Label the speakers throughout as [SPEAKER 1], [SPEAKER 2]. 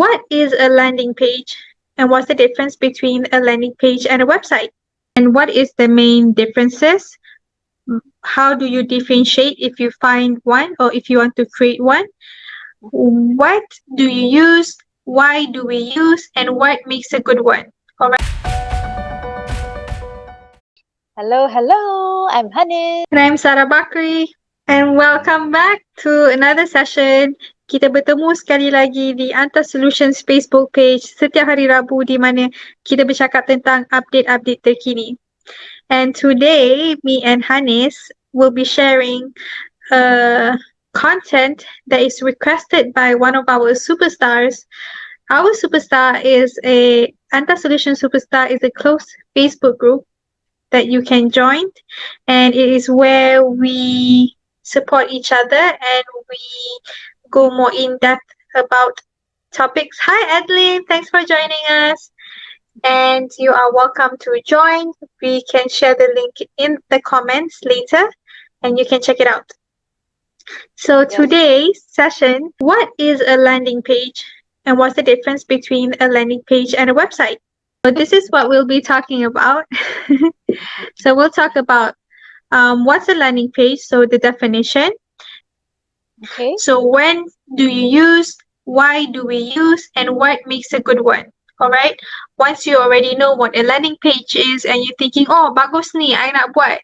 [SPEAKER 1] What is a landing page? And what's the difference between a landing page and a website? And what is the main differences? How do you differentiate if you find one or if you want to create one? What do you use? Why do we use? And what makes a good one? All right.
[SPEAKER 2] Hello, I'm Hanis.
[SPEAKER 1] And I'm Sarah Bakri. And welcome back to another session. Kita bertemu sekali lagi di Antas Solutions Facebook page setiap hari Rabu di mana kita bercakap tentang update-update terkini. And today, me and Hanis will be sharing content that is requested by one of our superstars. Our superstar is Antas Solutions Superstar is a closed Facebook group that you can join, and it is where we support each other and we go more in depth about topics. Hi Adeline, thanks for joining us, and you are welcome to join. We can share the link in the comments later and you can check it out. So today's session, what is a landing page and what's the difference between a landing page and a website? So this is what we'll be talking about. So we'll talk about what's a landing page, so the definition.
[SPEAKER 2] Okay.
[SPEAKER 1] So when do you use, why do we use, and what makes a good one? All right. Once you already know what a landing page is and you're thinking, oh, bagus ni, I nak buat.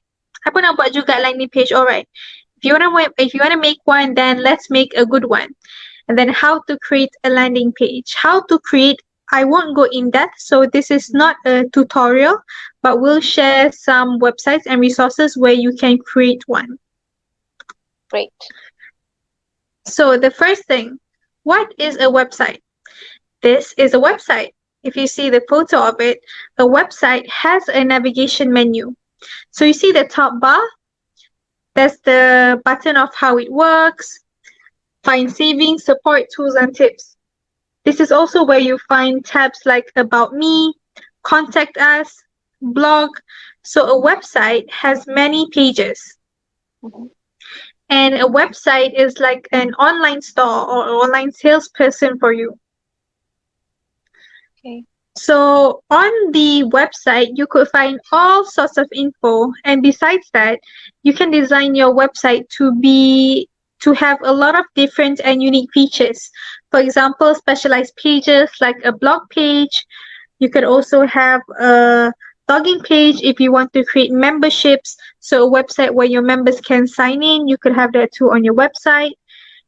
[SPEAKER 1] I pun nak buat juga landing page. All right. If you wanna make one, then let's make a good one. And then how to create a landing page. How to create, I won't go in depth, so this is not a tutorial, but we'll share some websites and resources where you can create one.
[SPEAKER 2] Great.
[SPEAKER 1] So the first thing, what is a website? This is a website. If you see the photo of it, a website has a navigation menu. So you see the top bar? That's the button of how it works, find savings, support, tools, and tips. This is also where you find tabs like About Me, Contact Us, Blog. So a website has many pages. And a website is like an online store or online salesperson for you.
[SPEAKER 2] Okay.
[SPEAKER 1] So on the website, you could find all sorts of info. And besides that, you can design your website to have a lot of different and unique features. For example, specialized pages like a blog page. You could also have a login page if you want to create memberships. So a website where your members can sign in, you could have that too on your website.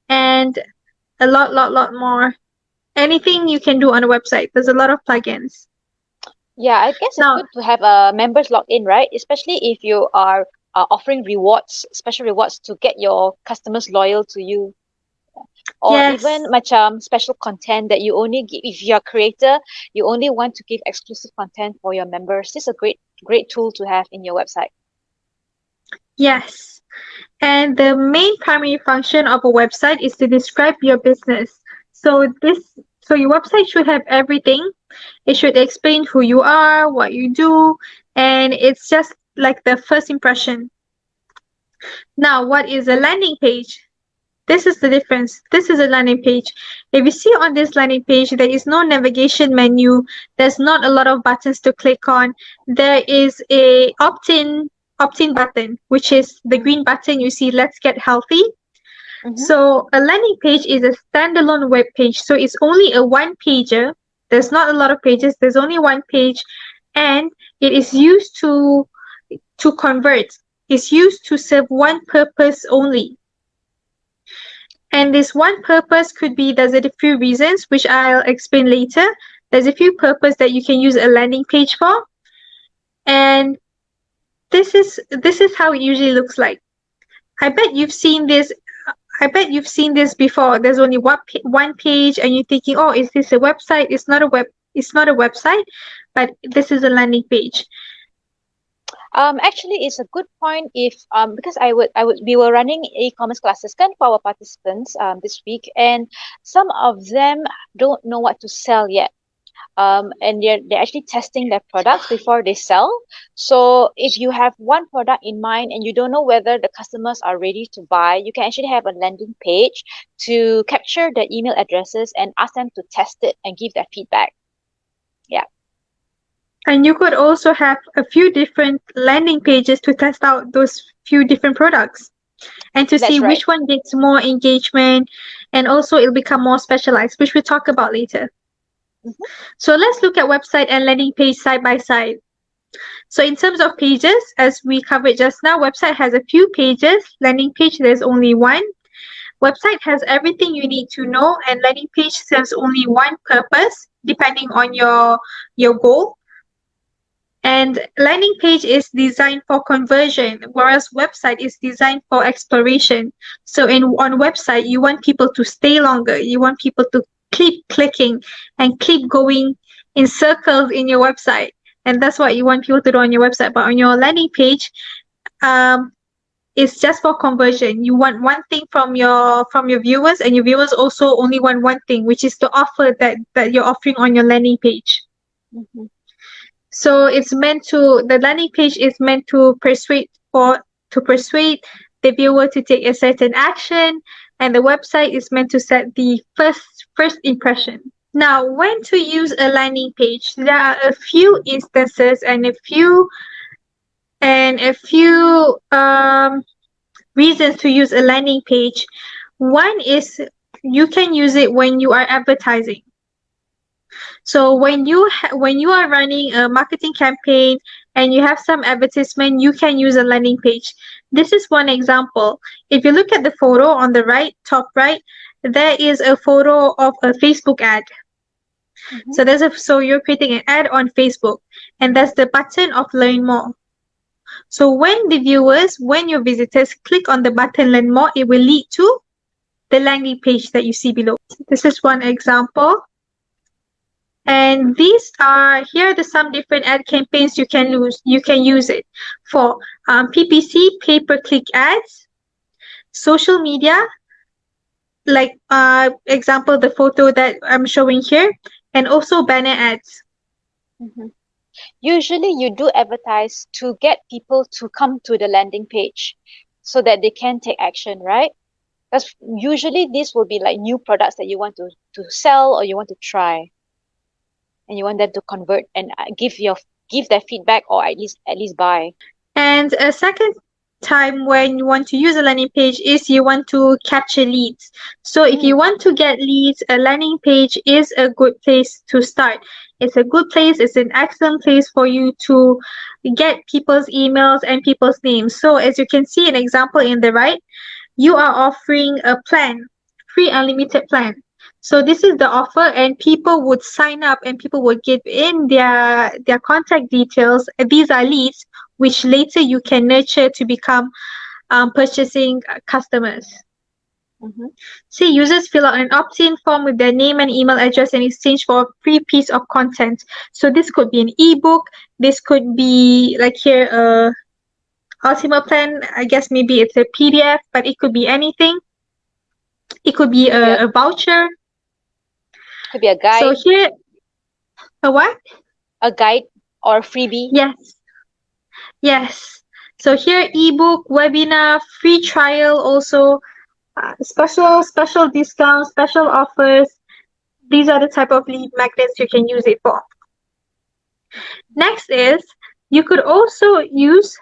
[SPEAKER 1] And a lot more. Anything you can do on a website. There's a lot of plugins.
[SPEAKER 2] Yeah, I guess it's good to have members logged in, right? Especially if you are offering rewards, special rewards to get your customers loyal to you. Or even macam special content that you only give, if you're a creator, you only want to give exclusive content for your members. This is a great tool to have in your website.
[SPEAKER 1] Yes. And the main primary function of a website is to describe your business. So your website should have everything. It should explain who you are, what you do, and it's just like the first impression. Now, what is a landing page? This is the difference. This is a landing page. If you see on this landing page, there is no navigation menu. There's not a lot of buttons to click on. There is a opt-in button, which is the green button you see, Let's Get Healthy. So a landing page is a standalone web page. So it's only a one-pager. There's not a lot of pages. There's only one page. And it is used to convert. It's used to serve one purpose only. And this one purpose could be, there's a few reasons, which I'll explain later. There's a few purposes that you can use a landing page for. And this is how it usually looks like. I bet you've seen this before. There's only one page and you're thinking, oh, is this a website? It's not a website, but this is a landing page.
[SPEAKER 2] Actually, it's a good point if because we were running e-commerce classes for our participants this week, and some of them don't know what to sell yet. and they're actually testing their products before they sell. So if you have one product in mind and you don't know whether the customers are ready to buy, you can actually have a landing page to capture the email addresses and ask them to test it and give their feedback. Yeah.
[SPEAKER 1] And you could also have a few different landing pages to test out those few different products and to see
[SPEAKER 2] That's right.
[SPEAKER 1] which one gets more engagement, and also it'll become more specialized, which we'll talk about later.
[SPEAKER 2] Mm-hmm.
[SPEAKER 1] So let's look at website and landing page side by side. So in terms of pages, as we covered just now, website has a few pages, landing page there's only one. Website has everything you need to know, and landing page serves only one purpose depending on your goal. And landing page is designed for conversion, whereas website is designed for exploration. So on website, you want people to stay longer. You want people to keep clicking and keep going in circles in your website. And that's what you want people to do on your website. But on your landing page, it's just for conversion. You want one thing from your viewers, and your viewers also only want one thing, which is the offer that you're offering on your landing page.
[SPEAKER 2] Mm-hmm.
[SPEAKER 1] So the landing page is meant to persuade the viewer to take a certain action, and the website is meant to set the first impression. Now, when to use a landing page? There are a few instances and a few reasons to use a landing page. One is you can use it when you are advertising. So when you are running a marketing campaign and you have some advertisement, you can use a landing page. This is one example. If you look at the photo on the right, top right, there is a photo of a Facebook ad.
[SPEAKER 2] Mm-hmm.
[SPEAKER 1] So you're creating an ad on Facebook, and that's the button of learn more. So when your visitors click on the button learn more, it will lead to the landing page that you see below. This is one example. And here are some different ad campaigns you can use it for. PPC, pay-per-click ads, social media, like example, the photo that I'm showing here, and also banner ads.
[SPEAKER 2] Mm-hmm. Usually you do advertise to get people to come to the landing page so that they can take action, right? Because usually this will be like new products that you want to sell or you want to try, and you want them to convert and give their feedback, or at least buy.
[SPEAKER 1] And a second time when you want to use a landing page is you want to capture leads. So if you want to get leads, a landing page is a good place to start. It's an excellent place for you to get people's emails and people's names. So as you can see an example in the right, you are offering a plan, free unlimited plan. So this is the offer, and people would sign up and people would give in their contact details. These are leads which later you can nurture to become purchasing customers.
[SPEAKER 2] Mm-hmm.
[SPEAKER 1] See, users fill out an opt-in form with their name and email address in exchange for a free piece of content. So this could be an ebook. This could be like here Ultima plan. I guess maybe it's a PDF, but it could be anything. It could be a voucher.
[SPEAKER 2] Could be a guide.
[SPEAKER 1] So here, a what?
[SPEAKER 2] A guide or a freebie.
[SPEAKER 1] Yes. So here, ebook, webinar, free trial, also special discounts, special offers. These are the type of lead magnets you can use it for. Next is you could also use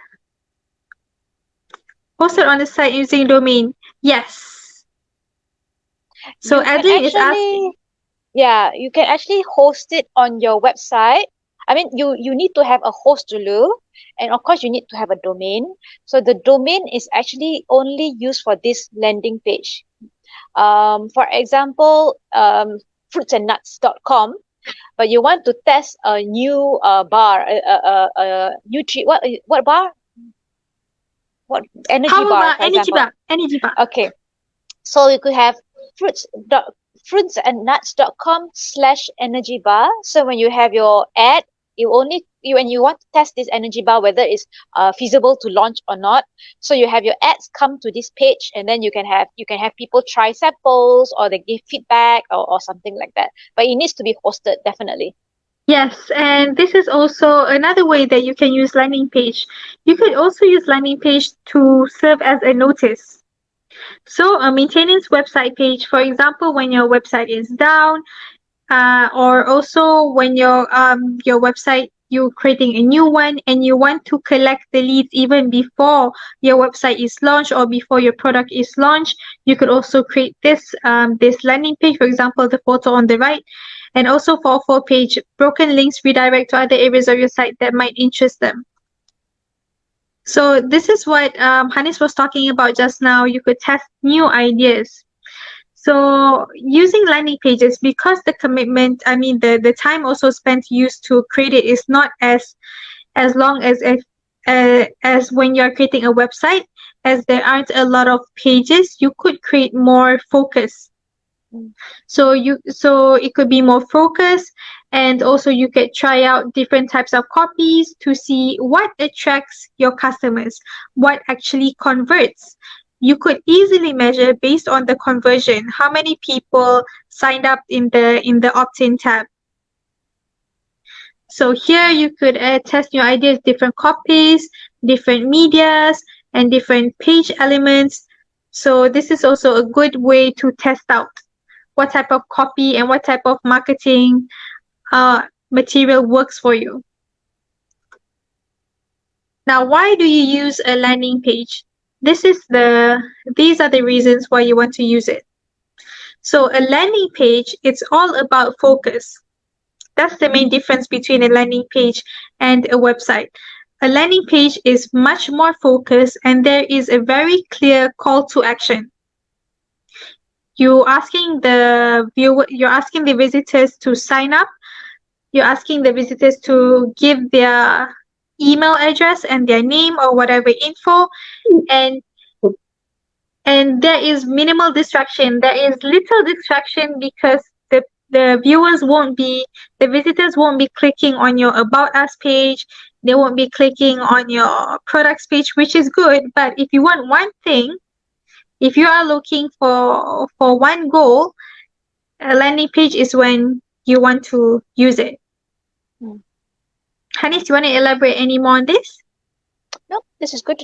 [SPEAKER 1] hosted on the site using domain. Yes. So Adeline is asking.
[SPEAKER 2] Yeah, you can actually host it on your website. I mean, you need to have a host dulu, and of course you need to have a domain. So the domain is actually only used for this landing page. For example, fruitsandnuts.com, but you want to test a new bar, a new what bar? What energy bar, for example.
[SPEAKER 1] Energy bar.
[SPEAKER 2] Okay, so you could have fruitsandnuts.com/energy bar. So when you have your ad, when you want to test this energy bar whether it's feasible to launch or not. So you have your ads come to this page, and then you can have people try samples, or they give feedback, or something like that. But it needs to be hosted, definitely.
[SPEAKER 1] Yes, and this is also another way that you can use landing page. You could also use landing page to serve as a notice. So a maintenance website page, for example, when your website is down, or also when your website you're creating a new one and you want to collect the leads even before your website is launched or before your product is launched, you could also create this landing page, for example, the photo on the right, and also for page broken links redirect to other areas of your site that might interest them. So this is what Hannes was talking about just now. You could test new ideas. So using landing pages, because the commitment, I mean the time also spent used to create it is not as long as when you're creating a website, as there aren't a lot of pages, you could create more focus. So it could be more focused, and also you could try out different types of copies to see what attracts your customers, what actually converts. You could easily measure based on the conversion how many people signed up in the opt-in tab. So here you could test your ideas, different copies, different medias, and different page elements. So this is also a good way to test out what type of copy and what type of marketing material works for you. Now, why do you use a landing page? These are the reasons why you want to use it. So a landing page, it's all about focus. That's the main difference between a landing page and a website. A landing page is much more focused and there is a very clear call to action. You're asking the visitors to sign up. You're asking the visitors to give their email address and their name or whatever info, and there is minimal distraction. There is little distraction because the viewers won't be the visitors won't be clicking on your about us page. They won't be clicking on your products page, which is good. But if you want one thing, if you are looking for one goal, a landing page is when you want to use it. Hanis, do you want to elaborate any more on this?
[SPEAKER 2] No, this is good.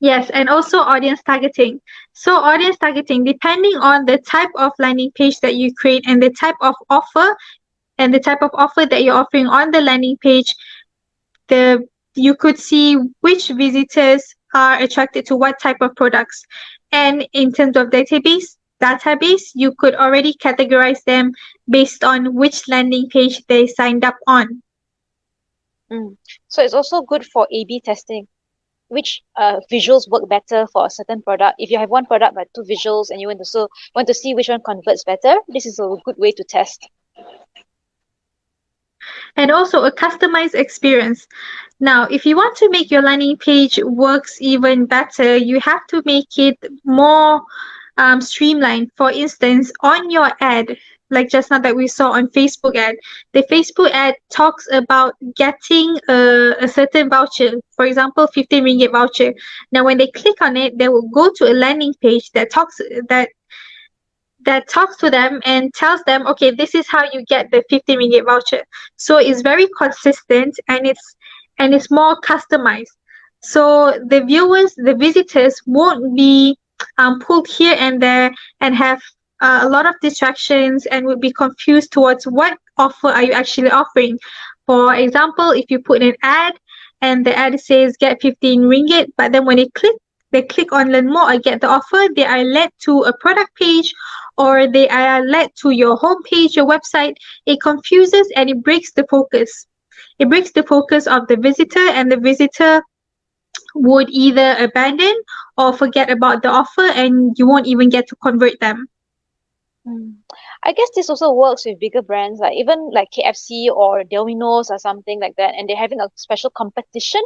[SPEAKER 1] Yes, and also audience targeting. So audience targeting, depending on the type of landing page that you create and the type of offer that you're offering on the landing page, you could see which visitors are attracted to what type of products. And in terms of database, you could already categorize them based on which landing page they signed up on.
[SPEAKER 2] So it's also good for A/B testing. Which visuals work better for a certain product. If you have one product but two visuals and you want to see which one converts better, this is a good way to test.
[SPEAKER 1] And also a customized experience. Now, if you want to make your landing page works even better, you have to make it more streamlined. For instance, on your ad, like just now that we saw on Facebook ad, the Facebook ad talks about getting a certain voucher, for example, 15 ringgit voucher. Now, when they click on it, they will go to a landing page that talks to them and tells them, okay, this is how you get the 50 ringgit voucher. So it's very consistent and it's more customized. So the visitors won't be pulled here and there and have a lot of distractions and would be confused towards what offer are you actually offering. For example, if you put an ad and the ad says get 15 ringgit, but then when they click on learn more or get the offer, they are led to a product page or they are led to your homepage, your website. It confuses and it breaks the focus. It breaks the focus of the visitor, and the visitor would either abandon or forget about the offer, and you won't even get to convert them.
[SPEAKER 2] I guess this also works with bigger brands, like even like KFC or Domino's or something like that, and they're having a special competition.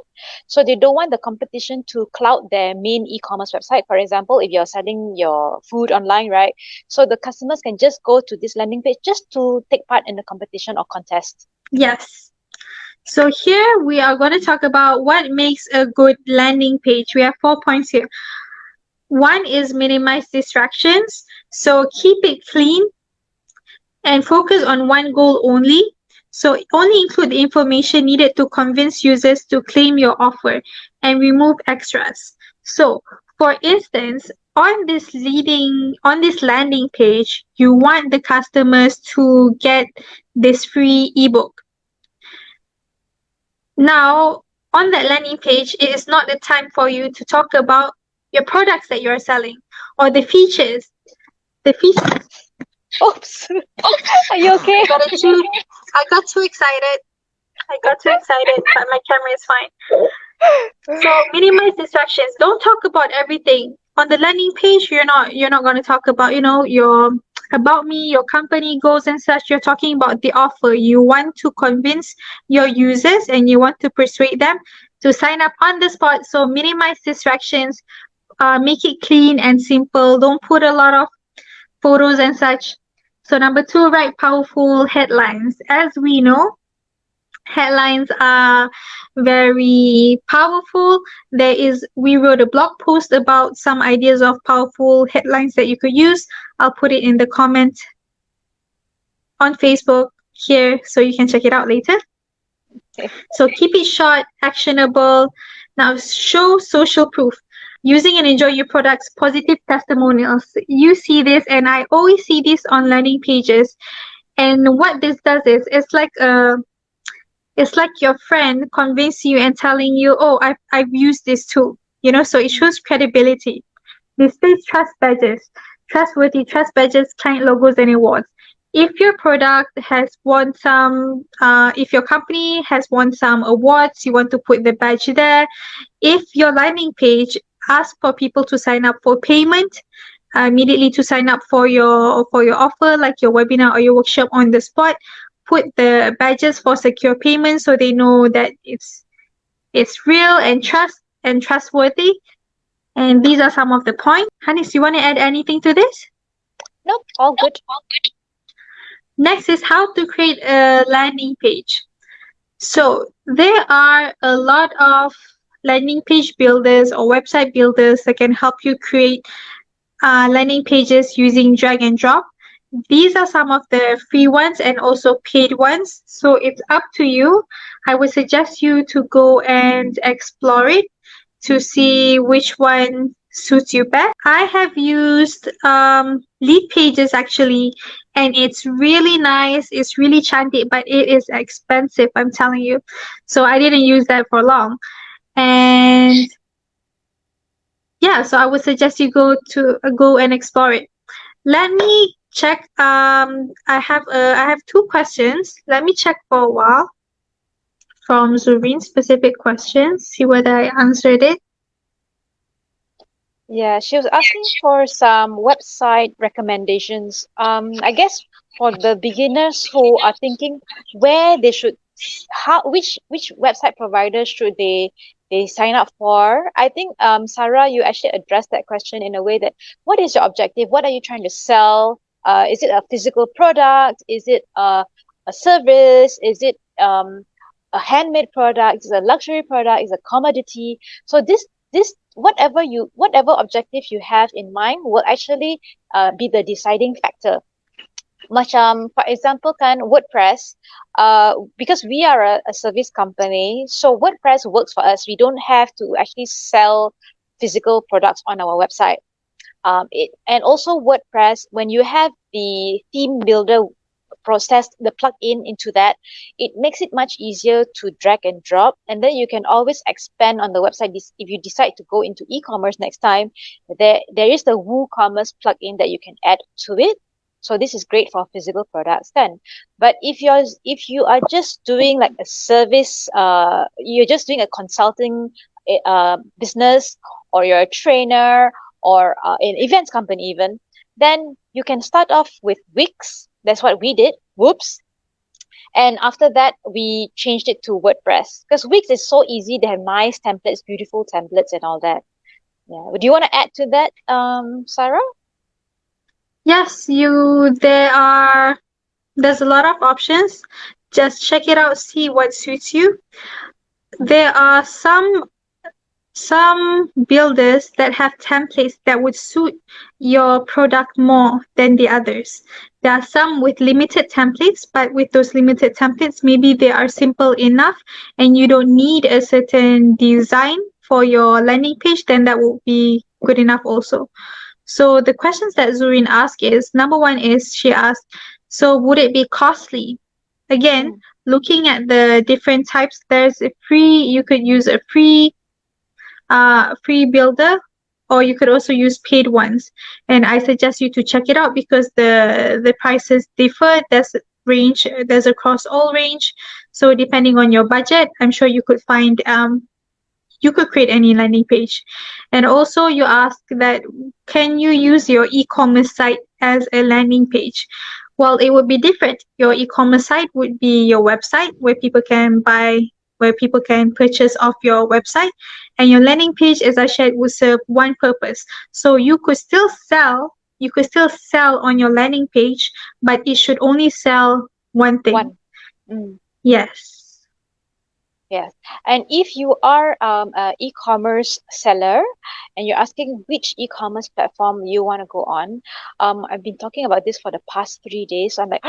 [SPEAKER 2] So they don't want the competition to cloud their main e-commerce website. For example, if you're selling your food online, right? So the customers can just go to this landing page just to take part in the competition or contest.
[SPEAKER 1] Yes. So here we are going to talk about what makes a good landing page. We have 4 points here. One is minimize distractions. So keep it clean and focus on one goal only. So only include the information needed to convince users to claim your offer and remove extras. So, for instance, on this landing page, you want the customers to get this free ebook. Now, on that landing page, it is not the time for you to talk about your products that you're selling or the features. The features.
[SPEAKER 2] Oops. Are you okay?
[SPEAKER 1] I got too excited. But my camera is fine. So minimize distractions. Don't talk about everything. On the landing page, you're not going to talk about, your about me, your company goals and such. You're talking about the offer. You want to convince your users and you want to persuade them to sign up on the spot. So minimize distractions. Make it clean and simple. Don't put a lot of photos and such. So number 2, write powerful headlines. As we know, headlines are very powerful. We wrote a blog post about some ideas of powerful headlines that you could use. I'll put it in the comment on Facebook here so you can check it out later. So keep it short, actionable. Now show social proof. Using and enjoy your products, positive testimonials. You see this, and I always see this on landing pages. And what this does is, it's like your friend convincing you and telling you, oh, I've used this too. So it shows credibility. Displays trust badges, trustworthy trust badges, client logos, and awards. If your product has won if your company has won some awards, you want to put the badge there. If your landing page asks for people to sign up for payment, immediately to sign up for your offer, like your webinar or your workshop on the spot, put the badges for secure payment so they know that it's real and trustworthy. And these are some of the points. Hanis, you want to add anything to this?
[SPEAKER 2] Nope, all good.
[SPEAKER 1] Next is how to create a landing page. So there are a lot of landing page builders or website builders that can help you create landing pages using drag and drop. These are some of the free ones and also paid ones. So it's up to you. I would suggest you to go and explore it to see which one suits you best. I have used lead pages actually, and it's really nice. It's really chanty, but it is expensive, I'm telling you. So I didn't use that for long. And yeah, so I would suggest you go and explore it. Let me check. I have 2 questions. Let me check for a while from Zureen, specific questions. See whether I answered it.
[SPEAKER 2] Yeah, she was asking for some website recommendations. I guess for the beginners who are thinking where they should, which website provider should they sign up for. I think Sarah, you actually addressed that question in a way that what is your objective? What are you trying to sell? Is it a physical product? Is it a service? Is it a handmade product? Is it a luxury product? Is it a commodity? So this whatever objective you have in mind will actually be the deciding factor. For example, WordPress, because we are a service company, so WordPress works for us. We don't have to actually sell physical products on our website. And also WordPress, when you have the theme builder process, the plug-in into that, it makes it much easier to drag and drop, and then you can always expand on the website. If you decide to go into e-commerce next time, there is the WooCommerce plug-in that you can add to it. So this is great for physical products then. But if you are just doing like a service, you're just doing a consulting business, or you're a trainer, or an events company even, then you can start off with Wix. That's what we did. Whoops. And after that, we changed it to WordPress because Wix is so easy. They have nice templates, beautiful templates and all that. Yeah. Do you want to add to that, Sarah?
[SPEAKER 1] Yes, there's a lot of options. Just check it out, see what suits you. There are some builders that have templates that would suit your product more than the others. There are some with limited templates, but with those limited templates, maybe they are simple enough and you don't need a certain design for your landing page, then that would be good enough also. So the questions that Zurin asked is, number one is, she asked, so would it be costly? Again, looking at the different types, there's a free, you could use a free builder, or you could also use paid ones. And I suggest you to check it out because the prices differ. There's across all range. So depending on your budget, I'm sure you could find you could create any landing page. And also you ask that, can you use your e-commerce site as a landing page? Well, it would be different. Your e-commerce site would be your website where people can purchase off your website. And your landing page, as I shared, would serve one purpose. So you could still sell on your landing page, but it should only sell one thing. Yes.
[SPEAKER 2] Yes. And if you are an e-commerce seller and you're asking which e-commerce platform you want to go on, I've been talking about this for the past 3 days. So I'm like,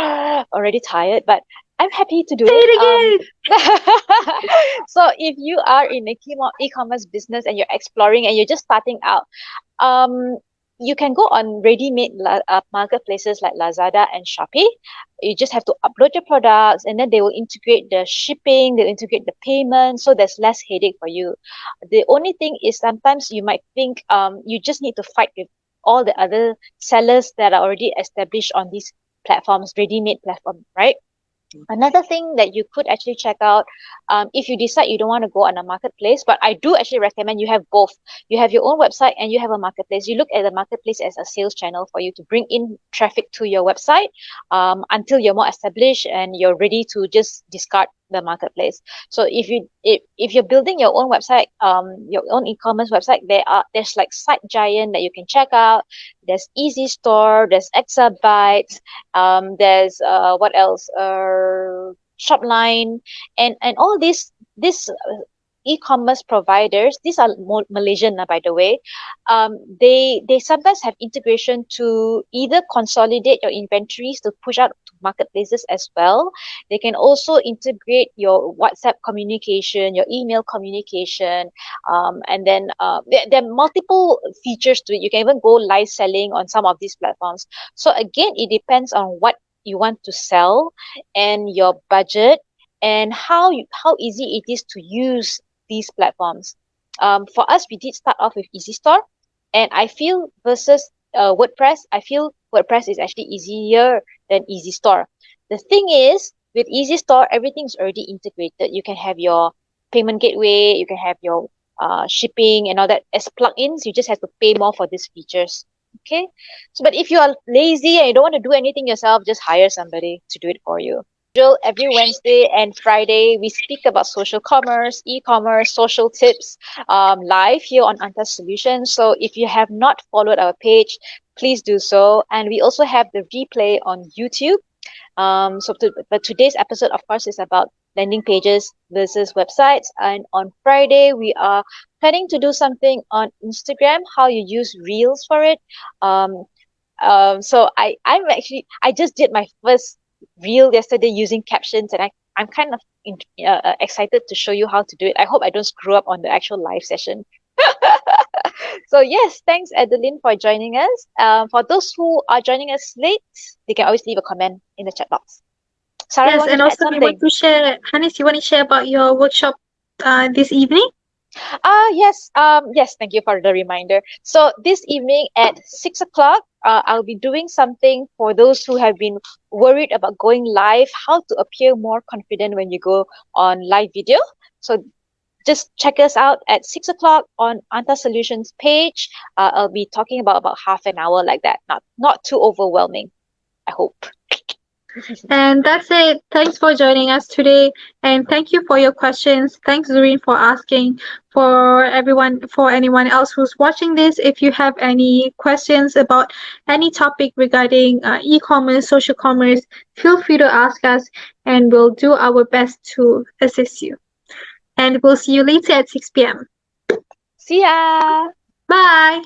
[SPEAKER 2] already tired, but I'm happy to do
[SPEAKER 1] it.
[SPEAKER 2] So if you are in a e-commerce business and you're exploring and you're just starting out, you can go on ready-made marketplaces like Lazada and Shopee. You just have to upload your products and then they will integrate the shipping, they'll integrate the payment, so there's less headache for you. The only thing is sometimes you might think you just need to fight with all the other sellers that are already established on these platforms, ready-made platform, right? Another thing that you could actually check out, if you decide you don't want to go on a marketplace, but I do actually recommend you have both. You have your own website and you have a marketplace. You look at the marketplace as a sales channel for you to bring in traffic to your website until you're more established and you're ready to just discard the marketplace. So if you're building your own website, your own e-commerce website, there's like Site Giant that you can check out. There's Easy Store, there's Exabytes, there's what else? Shopline, and all these e-commerce providers. These are Malaysian, by the way. They sometimes have integration to either consolidate your inventories to push out to marketplaces as well. They can also integrate your WhatsApp communication, your email communication, and then there are multiple features to it. You can even go live selling on some of these platforms. So again, it depends on what you want to sell and your budget and how easy it is to use these platforms. For us, we did start off with Easy Store, and I feel versus WordPress, I feel WordPress is actually easier than Easy Store. The thing is, with Easy Store, everything's already integrated. You can have your payment gateway, you can have your shipping and all that as plugins. You just have to pay more for these features. Okay, so but if you are lazy and you don't want to do anything yourself, just hire somebody to do it for you. Every Wednesday and Friday, we speak about social commerce, e-commerce, social tips live here on Antas Solutions. So if you have not followed our page, please do so. And we also have the replay on YouTube. But today's episode, of course, is about landing pages versus websites. And on Friday, we are planning to do something on Instagram, how you use Reels for it. So I just did my first Reel yesterday using captions, and I'm kind of excited to show you how to do it. I hope I don't screw up on the actual live session. So yes, thanks Adeline for joining us. For those who are joining us late, they can always leave a comment in the chat box. Sarah,
[SPEAKER 1] yes, and also we want to share, Hannes, you want to share about your workshop this evening?
[SPEAKER 2] Yes. Yes, thank you for the reminder. So this evening at 6 o'clock, I'll be doing something for those who have been worried about going live, how to appear more confident when you go on live video. So just check us out at 6 o'clock on Antas Solutions page. I'll be talking about half an hour like that. Not too overwhelming, I hope.
[SPEAKER 1] And that's it. Thanks for joining us today. And thank you for your questions. Thanks, Zurin, for asking. For anyone else who's watching this, if you have any questions about any topic regarding e-commerce, social commerce, feel free to ask us and we'll do our best to assist you. And we'll see you later at 6 p.m.
[SPEAKER 2] See ya!
[SPEAKER 1] Bye!